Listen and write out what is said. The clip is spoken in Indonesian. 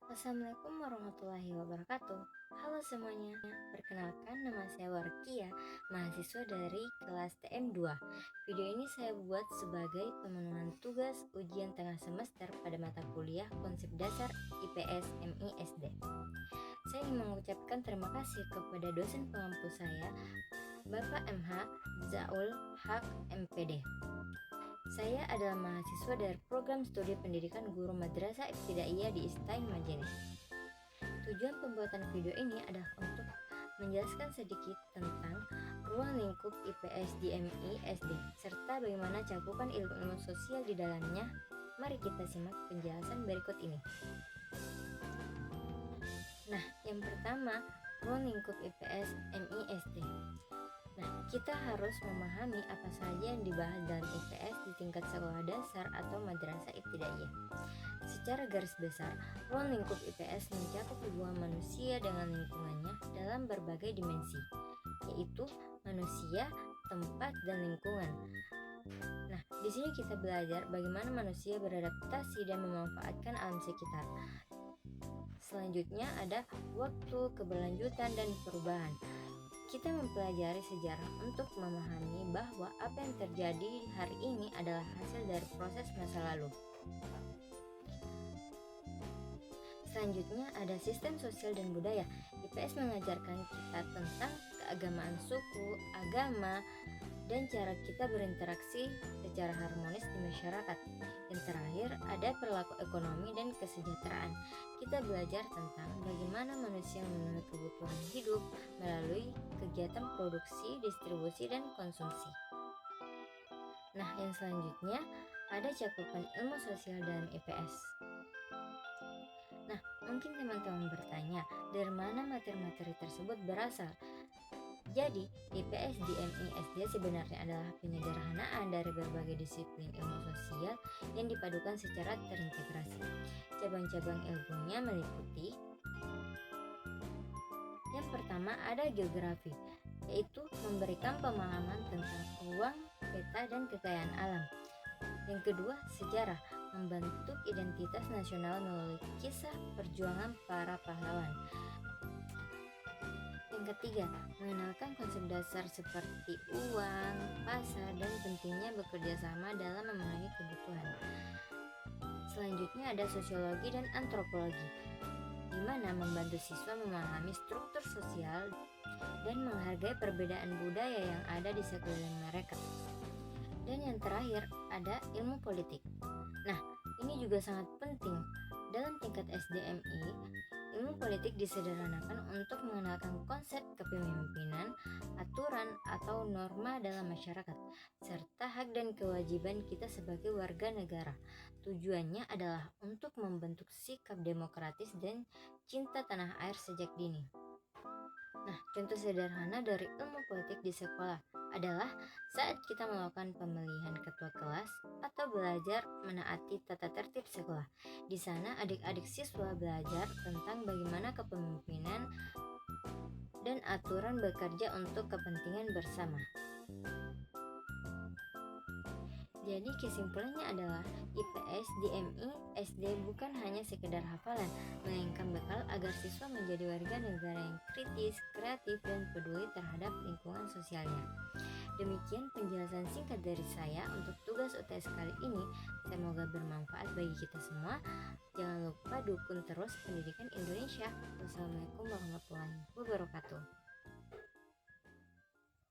Assalamualaikum warahmatullahi wabarakatuh. Halo semuanya, perkenalkan nama saya Warkia, mahasiswa dari kelas TM2. Video ini saya buat sebagai pemenuhan tugas ujian tengah semester pada mata kuliah Konsep Dasar IPS MI SD. Saya ingin mengucapkan terima kasih kepada dosen pengampu saya, Bapak MH Zaul Haq MPD. Saya adalah mahasiswa dari program studi pendidikan guru madrasah ibtidaiyah di ISTAIN Majene. Tujuan pembuatan video ini adalah untuk menjelaskan sedikit tentang ruang lingkup IPS di MI SD serta bagaimana cakupan ilmu-ilmu sosial di dalamnya. Mari kita simak penjelasan berikut ini. Nah, yang pertama, ruang lingkup IPS MI SD. Nah, kita harus memahami apa saja yang dibahas dalam IPS di tingkat sekolah dasar atau madrasah ibtidaiyah. Secara garis besar, ruang lingkup IPS mencakup hubungan manusia dengan lingkungannya dalam berbagai dimensi, yaitu manusia, tempat, dan lingkungan. Nah, di sini kita belajar bagaimana manusia beradaptasi dan memanfaatkan alam sekitar. Selanjutnya ada waktu, keberlanjutan, dan perubahan. Kita mempelajari sejarah untuk memahami bahwa apa yang terjadi hari ini adalah hasil dari proses masa lalu. Selanjutnya ada sistem sosial dan budaya. IPS mengajarkan kita tentang keagamaan suku, agama, dan cara kita berinteraksi secara harmonis di masyarakat. Yang terakhir ada perilaku ekonomi dan kesejahteraan. Kita belajar tentang bagaimana manusia memenuhi kebutuhan hidup melalui kegiatan produksi, distribusi, dan konsumsi. Nah, yang selanjutnya ada cakupan ilmu sosial dalam IPS. Nah, mungkin teman-teman bertanya, dari mana materi-materi tersebut berasal? Jadi, IPS di MI SD sebenarnya adalah penyederhanaan dari berbagai disiplin ilmu sosial yang dipadukan secara terintegrasi. Cabang-cabang ilmunya meliputi: yang pertama ada geografi, yaitu memberikan pemahaman tentang ruang, peta, dan kekayaan alam. Yang kedua, sejarah, membentuk identitas nasional melalui kisah perjuangan para pahlawan. Yang ketiga, mengenalkan konsep dasar seperti uang, pasar, dan pentingnya bekerja sama dalam memenuhi kebutuhan. Selanjutnya ada sosiologi dan antropologi, di mana membantu siswa memahami struktur sosial dan menghargai perbedaan budaya yang ada di sekeliling mereka. Dan yang terakhir ada ilmu politik. Nah, ini juga sangat penting. Dalam tingkat SDMI, ilmu politik disederhanakan untuk mengenalkan konsep kepemimpinan, aturan atau norma dalam masyarakat, serta hak dan kewajiban kita sebagai warga negara. Tujuannya adalah untuk membentuk sikap demokratis dan cinta tanah air sejak dini. Nah, contoh sederhana dari ilmu politik di sekolah adalah saat kita melakukan pemilihan ketua kelas atau belajar menaati tata tertib sekolah. Di sana adik-adik siswa belajar tentang bagaimana kepemimpinan dan aturan bekerja untuk kepentingan bersama. Jadi kesimpulannya adalah IPS di MI SD bukan hanya sekedar hafalan, melainkan bekal agar siswa menjadi warga negara yang kritis, kreatif, dan peduli terhadap lingkungan sosialnya. Demikian penjelasan singkat dari saya untuk tugas UTS kali ini. Semoga bermanfaat bagi kita semua. Jangan lupa dukung terus pendidikan Indonesia. Wassalamualaikum warahmatullahi wabarakatuh.